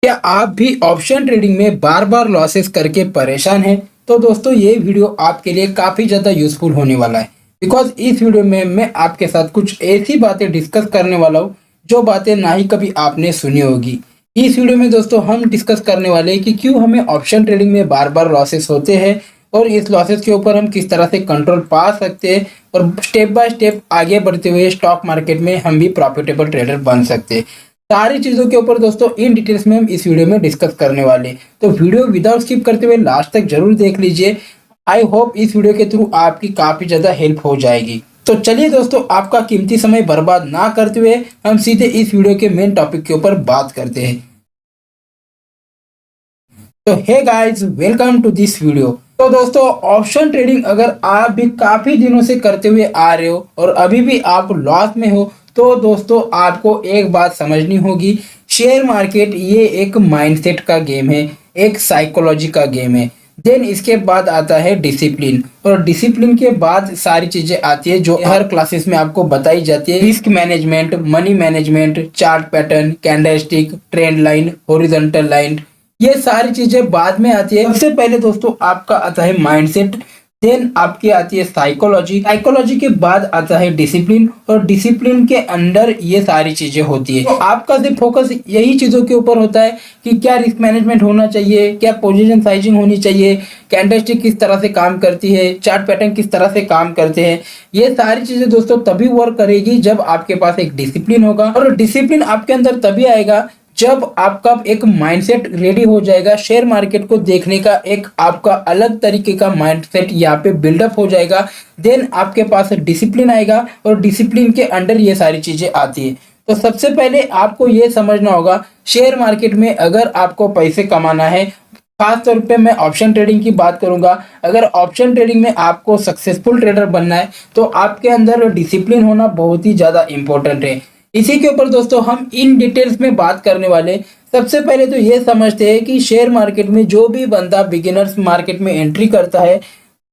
क्या आप भी ऑप्शन ट्रेडिंग में बार बार लॉसेस करके परेशान हैं? तो दोस्तों ये वीडियो आपके लिए काफ़ी ज़्यादा यूज़फुल होने वाला है। बिकॉज़ इस वीडियो में मैं आपके साथ कुछ ऐसी बातें डिस्कस करने वाला हूँ जो बातें ना ही कभी आपने सुनी होगी। इस वीडियो में दोस्तों हम डिस्कस करने वाले हैं कि क्यों हमें ऑप्शन ट्रेडिंग में बार बार लॉसेस होते हैं और इस लॉसेस के ऊपर हम किस तरह से कंट्रोल पा सकते हैं और स्टेप बाय स्टेप आगे बढ़ते हुए स्टॉक मार्केट में हम भी प्रॉफिटेबल ट्रेडर बन सकते हैं। सारी चीज़ों के ऊपर दोस्तों इन डिटेल्स में हम इस वीडियो में डिस्कस करने वाले हैं। तो वीडियो विदाउट स्किप करते हुए लास्ट तक जरूर देख लीजिए। आई होप इस वीडियो के थ्रू आपकी काफ़ी ज़्यादा हेल्प हो जाएगी। तो चलिए दोस्तों आपका कीमती समय बर्बाद ना करते हुए हम सीधे इस वीडियो के मेन टॉपिक के ऊपर बात करते हैं। तो hey guys, welcome to this video. तो दोस्तों ऑप्शन ट्रेडिंग अगर आप भी काफ़ी दिनों से करते हुए आ रहे हो और अभी भी आप लॉस में हो तो दोस्तों आपको एक बात समझनी होगी। शेयर मार्केट ये एक माइंडसेट का गेम है, एक साइकोलॉजी का गेम है। देन इसके बाद आता है डिसिप्लिन और डिसिप्लिन के बाद सारी चीज़ें आती है जो हर क्लासेस में आपको बताई जाती है। Risk management, money management, chart pattern, candlestick, trend line, horizontal line, ये सारी चीजें बाद में आती है। सबसे पहले दोस्तों आपका आता है माइंडसेट, देन आपकी आती है साइकोलॉजी, साइकोलॉजी के बाद आता है डिसिप्लिन और डिसिप्लिन के अंडर ये सारी चीजें होती है। तो आपका सिर्फ फोकस यही चीजों के ऊपर होता है कि क्या रिस्क मैनेजमेंट होना चाहिए, क्या पोजीशन साइजिंग होनी चाहिए, कैंडलस्टिक किस तरह से काम करती है, चार्ट पैटर्न किस तरह से काम करते हैं। ये सारी चीजें दोस्तों तभी वर्क करेगी जब आपके पास एक डिसिप्लिन होगा और डिसिप्लिन आपके अंदर तभी आएगा जब आपका एक माइंडसेट रेडी हो जाएगा। शेयर मार्केट को देखने का एक आपका अलग तरीके का माइंडसेट यहाँ पे बिल्डअप हो जाएगा। देन आपके पास डिसिप्लिन आएगा और डिसिप्लिन के अंडर ये सारी चीजें आती है। तो सबसे पहले आपको ये समझना होगा, शेयर मार्केट में अगर आपको पैसे कमाना है, खास तौर पे मैं ऑप्शन ट्रेडिंग की बात करूंगा। अगर ऑप्शन ट्रेडिंग में आपको सक्सेसफुल ट्रेडर बनना है तो आपके अंदर डिसिप्लिन होना बहुत ही ज़्यादा इंपॉर्टेंट है। इसी के ऊपर दोस्तों हम इन डिटेल्स में बात करने वाले। सबसे पहले तो ये समझते हैं कि शेयर मार्केट में जो भी बंदा बिगिनर्स मार्केट में एंट्री करता है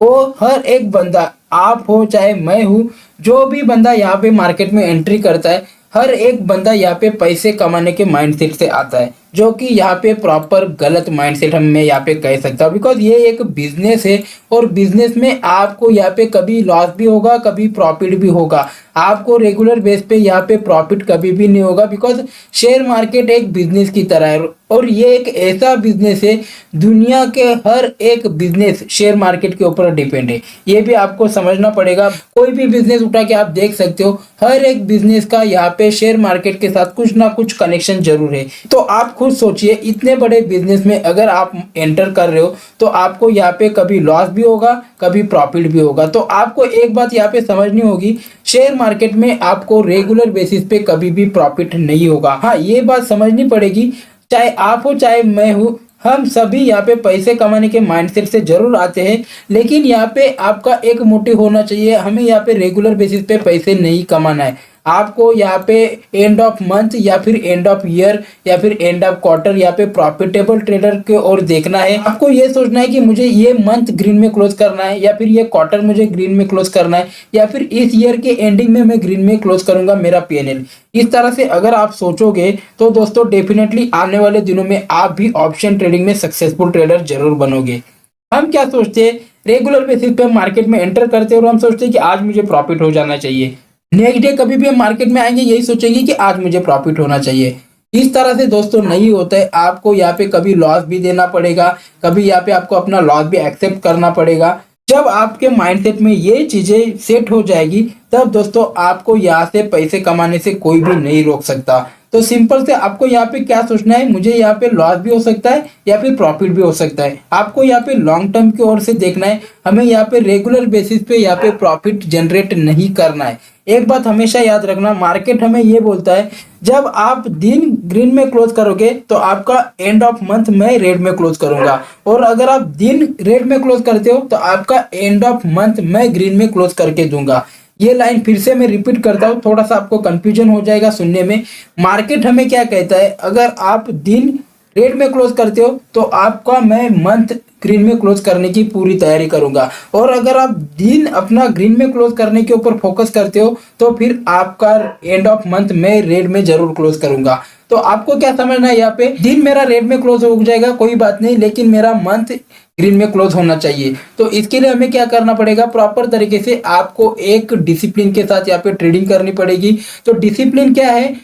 वो हर एक बंदा, आप हो चाहे मैं हूँ, जो भी बंदा यहाँ पे मार्केट में एंट्री करता है हर एक बंदा यहाँ पे पैसे कमाने के माइंडसेट से आता है, जो कि यहाँ पे प्रॉपर गलत माइंडसेट हम मैं यहाँ पे कह सकता हूँ। बिकॉज ये एक बिजनेस है और बिजनेस में आपको यहाँ पे कभी लॉस भी होगा, कभी प्रॉफिट भी होगा। आपको रेगुलर बेस पे यहाँ पे प्रॉफिट कभी भी नहीं होगा। बिकॉज शेयर मार्केट एक बिजनेस की तरह है और ये एक ऐसा बिजनेस है, दुनिया के हर एक बिजनेस शेयर मार्केट के ऊपर डिपेंड है। ये भी आपको समझना पड़ेगा। कोई भी बिजनेस उठा के आप देख सकते हो, हर एक बिजनेस का यहाँ पे शेयर मार्केट के साथ कुछ ना कुछ कनेक्शन जरूर है। तो आप खुद सोचिए, इतने बड़े बिजनेस में अगर आप एंटर कर रहे हो तो आपको यहाँ पे कभी लॉस भी होगा, कभी प्रॉफिट भी होगा। तो आपको एक बात यहाँ पे समझनी होगी, शेयर मार्केट में आपको रेगुलर बेसिस पे कभी भी प्रॉफिट नहीं होगा। हाँ, ये बात समझनी पड़ेगी, चाहे आप हो चाहे मैं हूँ, हम सभी यहाँ पे पैसे कमाने के माइंडसेट से जरूर आते हैं। लेकिन यहाँ पे आपका एक मोटिव होना चाहिए, हमें यहाँ पे रेगुलर बेसिस पे पैसे नहीं कमाना है। आपको यहाँ पे एंड ऑफ मंथ या फिर एंड ऑफ ईयर या फिर एंड ऑफ क्वार्टर यहाँ पे प्रॉफिटेबल ट्रेडर के ओर देखना है। आपको ये सोचना है कि मुझे ये मंथ ग्रीन में क्लोज करना है या फिर ये क्वार्टर मुझे ग्रीन में क्लोज करना है या फिर इस ईयर के एंडिंग में मैं ग्रीन में क्लोज करूंगा मेरा पीएनएल। इस तरह से अगर आप सोचोगे तो दोस्तों डेफिनेटली आने वाले दिनों में आप भी ऑप्शन ट्रेडिंग में सक्सेसफुल ट्रेडर जरूर बनोगे। हम क्या सोचते हैं, रेगुलर बेसिस पे मार्केट में एंटर करते हैं और हम सोचते हैं कि आज मुझे प्रॉफिट हो जाना चाहिए। नेक्स्ट डे कभी भी हम मार्केट में आएंगे यही सोचेंगे कि आज मुझे प्रॉफिट होना चाहिए। इस तरह से दोस्तों नहीं होता है। आपको यहाँ पे कभी लॉस भी देना पड़ेगा, कभी यहाँ पे आपको अपना लॉस भी एक्सेप्ट करना पड़ेगा। जब आपके माइंडसेट में ये चीजें सेट हो जाएगी तब दोस्तों आपको यहाँ से पैसे कमाने से कोई भी नहीं रोक सकता। तो सिंपल से आपको यहाँ पे क्या सोचना है, मुझे यहाँ पे लॉस भी हो सकता है या फिर प्रॉफिट भी हो सकता है। आपको यहाँ पे लॉन्ग टर्म की ओर से देखना है, हमें यहाँ पे रेगुलर बेसिस पे यहाँ पे प्रॉफिट जनरेट नहीं करना है। एक बात हमेशा याद रखना, मार्केट हमें ये बोलता है जब आप दिन ग्रीन में क्लोज करोगे तो आपका एंड ऑफ मंथ मैं रेड में क्लोज करूंगा, और अगर आप दिन रेड में क्लोज करते हो तो आपका एंड ऑफ मंथ मैं ग्रीन में क्लोज करके दूंगा। ये लाइन फिर से मैं रिपीट करता हूँ, थोड़ा सा आपको कंफ्यूजन हो जाएगा सुनने में। मार्केट हमें क्या कहता है, अगर आप दिन रेड में क्लोज करते हो तो आपका मैं मंथ ग्रीन में क्लोज करने की पूरी तैयारी करूंगा, और अगर आप दिन अपना ग्रीन में क्लोज करने के ऊपर फोकस करते हो तो फिर आपका एंड ऑफ मंथ मैं रेड में जरूर क्लोज करूंगा। तो आपको क्या समझना है, यहाँ पे दिन मेरा रेड में क्लोज हो जाएगा कोई बात नहीं, लेकिन मेरा मंथ ग्रीन में क्लोज होना चाहिए। तो इसके लिए हमें क्या करना पड़ेगा, प्रॉपर तरीके से आपको एक डिसिप्लिन के साथ यहाँ पे ट्रेडिंग करनी पड़ेगी। तो डिसिप्लिन क्या है,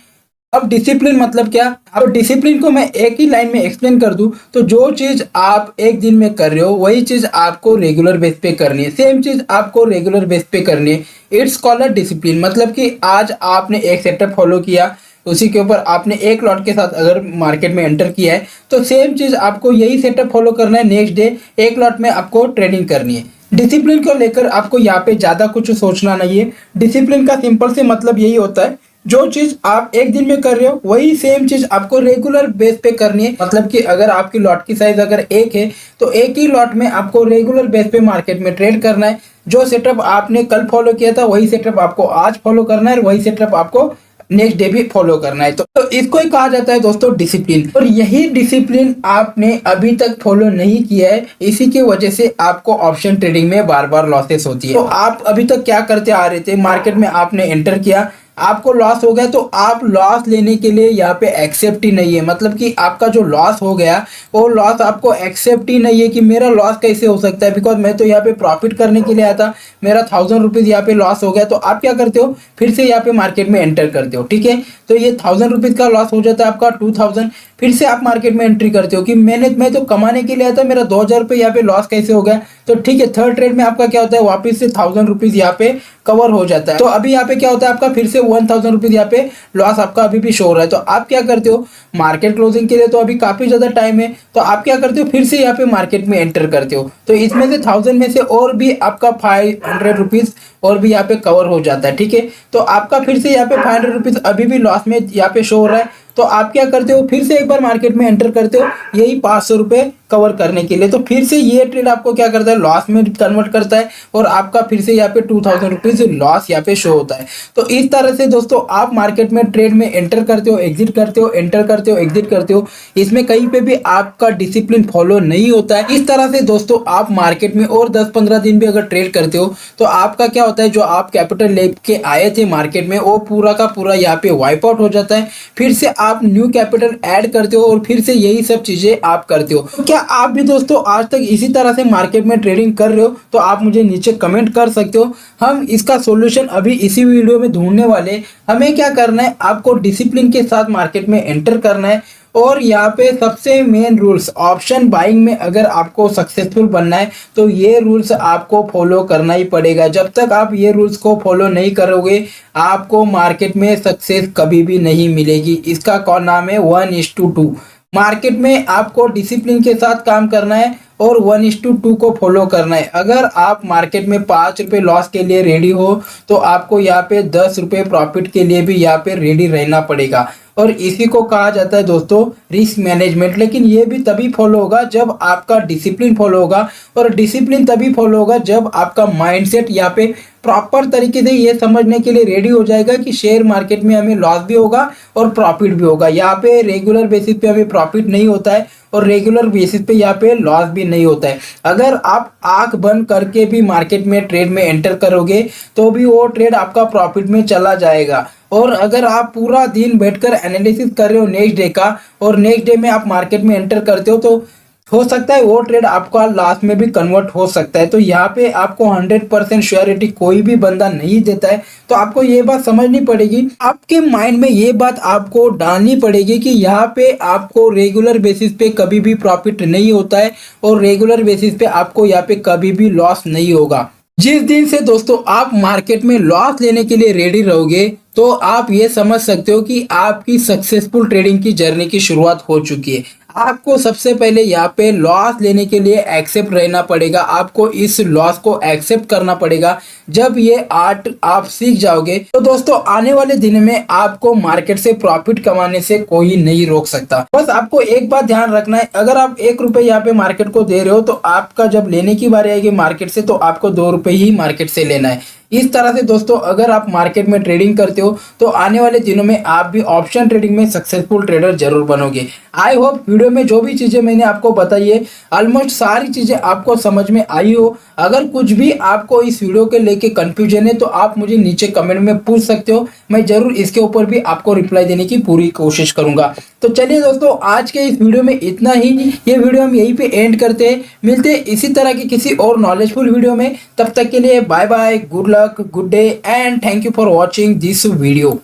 अब डिसिप्लिन मतलब क्या, अब डिसिप्लिन को मैं एक ही लाइन में एक्सप्लेन कर दूं तो जो चीज आप एक दिन में कर रहे हो वही चीज आपको रेगुलर बेस पे करनी है, सेम चीज आपको रेगुलर बेस पे करनी है। It's called a discipline. मतलब कि आज आपने एक सेटअप फॉलो किया, उसी के ऊपर आपने एक लॉट के साथ अगर मार्केट में एंटर किया है तो सेम चीज आपको यही सेटअप फॉलो करना है, नेक्स्ट डे एक लॉट में आपको ट्रेडिंग करनी है। डिसिप्लिन को लेकर आपको यहाँ पे ज्यादा कुछ सोचना नहीं है। डिसिप्लिन का सिंपल से मतलब यही होता है, जो चीज आप एक दिन में कर रहे हो वही सेम चीज आपको रेगुलर बेस पे करनी है। मतलब कि अगर आपकी लॉट की साइज अगर एक है तो एक ही लॉट में आपको रेगुलर बेस पे मार्केट में ट्रेड करना है। जो सेटअप आपने कल फॉलो किया था वही सेटअप आपको आज फॉलो करना है, वही सेटअप आपको नेक्स्ट डे भी फॉलो करना है। तो इसको ही कहा जाता है दोस्तों डिसिप्लिन। और यही डिसिप्लिन आपने अभी तक फॉलो नहीं किया है, इसी की वजह से आपको ऑप्शन ट्रेडिंग में बार बार लॉसेस होती है। तो आप अभी तक क्या करते आ रहे थे, मार्केट में आपने एंटर किया, आपको लॉस हो गया तो आप लॉस लेने के लिए यहाँ पे एक्सेप्ट ही नहीं है। मतलब कि आपका जो लॉस हो गया वो लॉस आपको एक्सेप्ट ही नहीं है कि मेरा लॉस कैसे हो सकता है, बिकॉज मैं तो यहाँ पे प्रॉफिट करने के लिए आया था, मेरा 1000 रुपीज़ यहाँ पे लॉस हो गया। तो आप क्या करते हो, फिर से यहाँ पे मार्केट में एंटर करते हो, ठीक है। तो ये 1000 रुपीज़ का लॉस हो जाता है आपका 2000, फिर से आप मार्केट में एंट्री करते हो कि मैं तो कमाने के लिए आया था, मेरा 2000 रुपये यहाँ पे लॉस कैसे हो गया। तो ठीक है, थर्ड ट्रेड में आपका क्या होता है, वापस से 1000 रुपीज़ यहाँ पे कवर हो जाता है। तो अभी यहाँ पे क्या होता है, आपका फिर से 1000 रुपीज़ यहाँ पे लॉस आपका अभी भी शो हो रहा है। तो आप क्या करते हो, मार्केट क्लोजिंग के लिए तो अभी काफी ज्यादा टाइम है, तो आप क्या करते हो, फिर से यहाँ पे मार्केट में एंटर करते हो। तो इसमें से 1000 में से और भी आपका 500 रुपीज़ और भी यहाँ पे कवर हो जाता है, ठीक है। तो आपका फिर से यहाँ पे 500 रुपीज़ अभी भी लॉस में यहाँ पे शो हो रहा है। तो आप क्या करते हो, फिर से एक बार मार्केट में एंटर करते हो यही 500 रुपये कवर करने के लिए। तो फिर से ये ट्रेड आपको क्या करता है, लॉस में कन्वर्ट करता है और आपका फिर से यहाँ पे 2000 रुपीज़ लॉस यहाँ पे शो होता है। तो इस तरह से दोस्तों आप मार्केट में ट्रेड में एंटर करते हो, एग्जिट करते हो, एंटर करते हो, एग्जिट करते हो, इसमें कहीं पे भी आपका डिसिप्लिन फॉलो नहीं होता है। इस तरह से दोस्तों आप मार्केट में और 10-15 दिन भी अगर ट्रेड करते हो तो आपका क्या होता है, जो आप कैपिटल लेके आए थे मार्केट में वो पूरा का पूरा यहाँ पे वाइप आउट हो जाता है। फिर से आप न्यू कैपिटल ऐड करते हो और फिर से यही सब चीजें आप करते हो। तो क्या आप भी दोस्तों आज तक इसी तरह से मार्केट में ट्रेडिंग कर रहे हो, तो आप मुझे नीचे कमेंट कर सकते हो। हम इसका सॉल्यूशन अभी इसी वीडियो में ढूंढने वाले। हमें क्या करना है, आपको डिसिप्लिन के साथ मार्केट में एंटर करना है। और यहाँ पे सबसे मेन रूल्स, ऑप्शन बाइंग में अगर आपको सक्सेसफुल बनना है तो ये रूल्स आपको फॉलो करना ही पड़ेगा। जब तक आप ये रूल्स को फॉलो नहीं करोगे आपको मार्केट में सक्सेस कभी भी नहीं मिलेगी। इसका कौन नाम है, 1:2। मार्केट में आपको डिसिप्लिन के साथ काम करना है और 1:2 को फॉलो करना है। अगर आप मार्केट में 5 रुपये लॉस के लिए रेडी हो तो आपको यहाँ पे 10 रुपये प्रॉफिट के लिए भी यहाँ पे रेडी रहना पड़ेगा। और इसी को कहा जाता है दोस्तों रिस्क मैनेजमेंट। लेकिन ये भी तभी फॉलो होगा जब आपका डिसिप्लिन फॉलो होगा, और डिसिप्लिन तभी फॉलो होगा जब आपका माइंडसेट यहाँ पे प्रॉपर तरीके से ये समझने के लिए रेडी हो जाएगा कि शेयर मार्केट में हमें लॉस भी होगा और प्रॉफिट भी होगा। यहाँ पे रेगुलर बेसिस पे हमें प्रॉफिट नहीं होता है और रेगुलर बेसिस पे यहाँ पे लॉस भी नहीं होता है। अगर आप आंख बंद करके भी मार्केट में ट्रेड में एंटर करोगे तो भी वो ट्रेड आपका प्रॉफिट में चला जाएगा। और अगर आप पूरा दिन बैठकर एनालिसिस कर रहे हो नेक्स्ट डे का और नेक्स्ट डे में आप मार्केट में एंटर करते हो तो हो सकता है वो ट्रेड आपका लास्ट में भी कन्वर्ट हो सकता है। तो यहाँ पे आपको 100% श्योरिटी कोई भी बंदा नहीं देता है। तो आपको ये बात समझनी पड़ेगी, आपके माइंड में ये बात आपको डालनी पड़ेगी कि यहाँ पे आपको रेगुलर बेसिस पे कभी भी प्रॉफिट नहीं होता है और रेगुलर बेसिस पे आपको यहाँ पे कभी भी लॉस नहीं होगा। जिस दिन से दोस्तों आप मार्केट में लॉस लेने के लिए रेडी रहोगे तो आप ये समझ सकते हो कि आपकी सक्सेसफुल ट्रेडिंग की जर्नी की शुरुआत हो चुकी है। आपको सबसे पहले यहाँ पे लॉस लेने के लिए एक्सेप्ट रहना पड़ेगा, आपको इस लॉस को एक्सेप्ट करना पड़ेगा। जब ये आर्ट आप सीख जाओगे तो दोस्तों आने वाले दिन में आपको मार्केट से प्रॉफिट कमाने से कोई नहीं रोक सकता। बस आपको एक बात ध्यान रखना है, अगर आप 1 रुपये यहाँ पे मार्केट को दे रहे हो तो आपका जब लेने की बारी आएगी मार्केट से तो आपको 2 रुपये ही मार्केट से लेना है। इस तरह से दोस्तों अगर आप मार्केट में ट्रेडिंग करते हो तो आने वाले दिनों में आप भी ऑप्शन ट्रेडिंग में सक्सेसफुल ट्रेडर जरूर बनोगे। आई होप वीडियो में जो भी चीज़ें मैंने आपको बताई है ऑलमोस्ट सारी चीज़ें आपको समझ में आई हो। अगर कुछ भी आपको इस वीडियो के लेके कंफ्यूजन है तो आप मुझे नीचे कमेंट में पूछ सकते हो, मैं जरूर इसके ऊपर भी आपको रिप्लाई देने की पूरी कोशिश करूंगा। तो चलिए दोस्तों आज के इस वीडियो में इतना ही। ये वीडियो हम यहीं पे एंड करते हैं, मिलते हैं इसी तरह की किसी और नॉलेजफुल वीडियो में। तब तक के लिए bye bye, good luck, good day and thank you for watching this video.